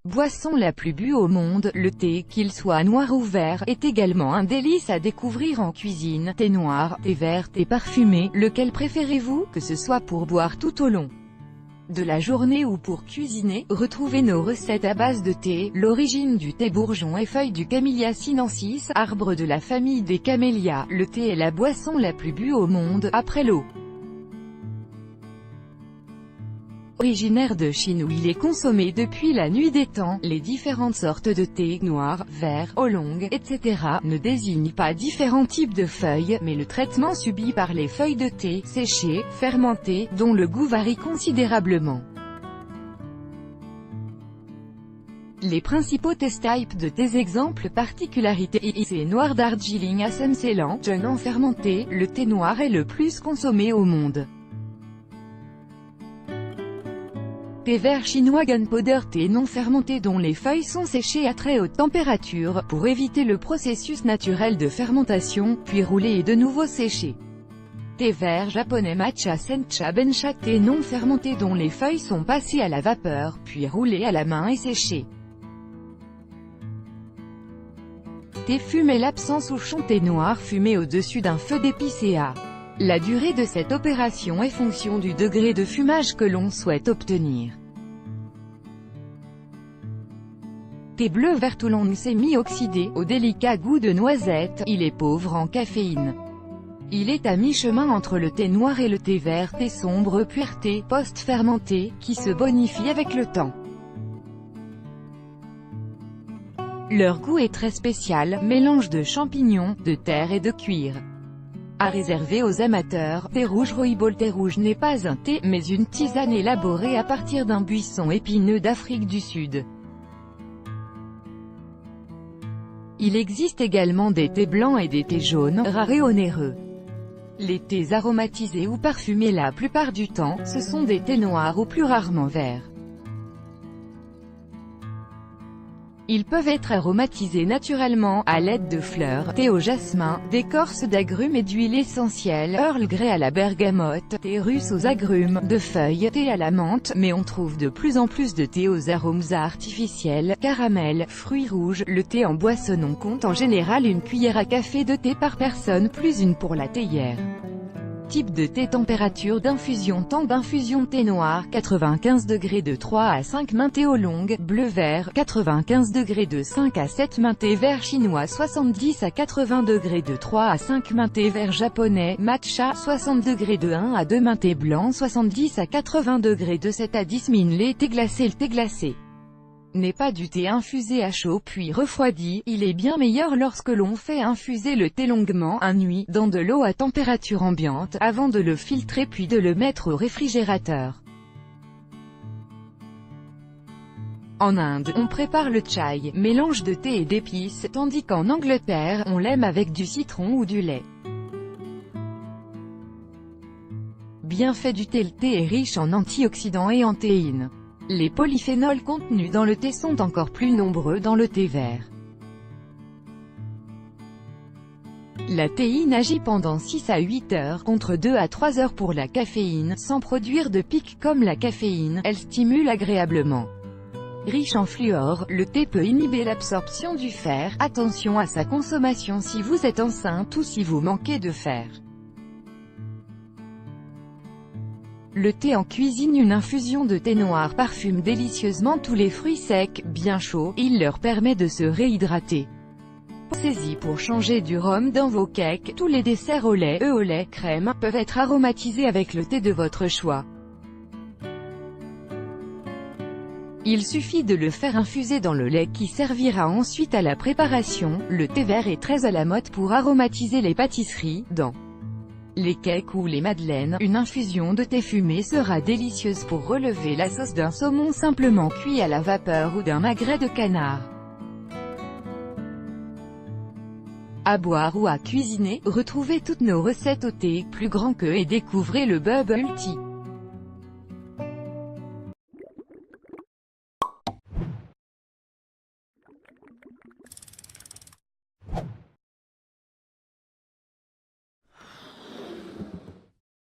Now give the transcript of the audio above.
Boisson la plus bue au monde, le thé, qu'il soit noir ou vert, est également un délice à découvrir en cuisine. Thé noir, thé vert, thé parfumé, lequel préférez-vous, que ce soit pour boire tout au long de la journée ou pour cuisiner? Retrouvez nos recettes à base de thé. L'origine du thé bourgeon et feuilles du Camellia sinensis, arbre de la famille des camélias. Le thé est la boisson la plus bue au monde, après l'eau. Originaire de Chine où il est consommé depuis la nuit des temps, les différentes sortes de thé, noir, vert, oolong, etc., ne désignent pas différents types de feuilles, mais le traitement subi par les feuilles de thé, séchées, fermentées, dont le goût varie considérablement. Les principaux test-types de thés exemples particularités thé noir Darjeeling Assam Ceylan, non fermenté, le thé noir est le plus consommé au monde. Thé vert chinois Gunpowder, thé non fermenté dont les feuilles sont séchées à très haute température, pour éviter le processus naturel de fermentation, puis roulé et de nouveau séché. Thé vert japonais Matcha Sencha Bencha, thé non fermenté dont les feuilles sont passées à la vapeur, puis roulées à la main et séchées. Thé fumé Lapsang Souchong, thé noir fumé au-dessus d'un feu d'épicéa. La durée de cette opération est fonction du degré de fumage que l'on souhaite obtenir. Thé bleu vert oolong semi-oxydé, au délicat goût de noisette, il est pauvre en caféine. Il est à mi-chemin entre le thé noir et le thé vert, thé sombre pureté, post-fermenté, qui se bonifie avec le temps. Leur goût est très spécial, mélange de champignons, de terre et de cuir. À réserver aux amateurs, thé rouge Rooibos. Thé rouge n'est pas un thé, mais une tisane élaborée à partir d'un buisson épineux d'Afrique du Sud. Il existe également des thés blancs et des thés jaunes, rares et onéreux. Les thés aromatisés ou parfumés la plupart du temps, ce sont des thés noirs ou plus rarement verts. Ils peuvent être aromatisés naturellement, à l'aide de fleurs, thé au jasmin, d'écorce d'agrumes et d'huile essentielle, Earl Grey à la bergamote, thé russe aux agrumes, de feuilles, thé à la menthe, mais on trouve de plus en plus de thé aux arômes artificiels, caramel, fruits rouges. Le thé en boissonnant compte en général une cuillère à café de thé par personne plus une pour la théière. Type de thé. Température d'infusion. Temps d'infusion. Thé noir 95 degrés de 3 à 5 mains. Thé oolong, bleu-vert 95 degrés de 5 à 7 mains. Thé vert chinois 70 à 80 degrés de 3 à 5 mains. Thé vert japonais, matcha 60 degrés de 1 à 2 mains. Thé blanc 70 à 80 degrés de 7 à 10 mains. Le thé glacé. Le thé glacé n'est pas du thé infusé à chaud puis refroidi, il est bien meilleur lorsque l'on fait infuser le thé longuement, à nuit, dans de l'eau à température ambiante, avant de le filtrer puis de le mettre au réfrigérateur. En Inde, on prépare le chai, mélange de thé et d'épices, tandis qu'en Angleterre, on l'aime avec du citron ou du lait. Bienfait du thé. Le thé est riche en antioxydants et en théine. Les polyphénols contenus dans le thé sont encore plus nombreux dans le thé vert. La théine agit pendant 6 à 8 heures, contre 2 à 3 heures pour la caféine, sans produire de pic comme la caféine, elle stimule agréablement. Riche en fluor, le thé peut inhiber l'absorption du fer, attention à sa consommation si vous êtes enceinte ou si vous manquez de fer. Le thé en cuisine. Une infusion de thé noir parfume délicieusement tous les fruits secs, bien chauds, il leur permet de se réhydrater. Pensez-y pour changer du rhum dans vos cakes. Tous les desserts au lait, crème, peuvent être aromatisés avec le thé de votre choix. Il suffit de le faire infuser dans le lait qui servira ensuite à la préparation. Le thé vert est très à la mode pour aromatiser les pâtisseries, dans les cakes ou les madeleines. Une infusion de thé fumé sera délicieuse pour relever la sauce d'un saumon simplement cuit à la vapeur ou d'un magret de canard. À boire ou à cuisiner, retrouvez toutes nos recettes au thé plus grand que et découvrez le Bubble Tea.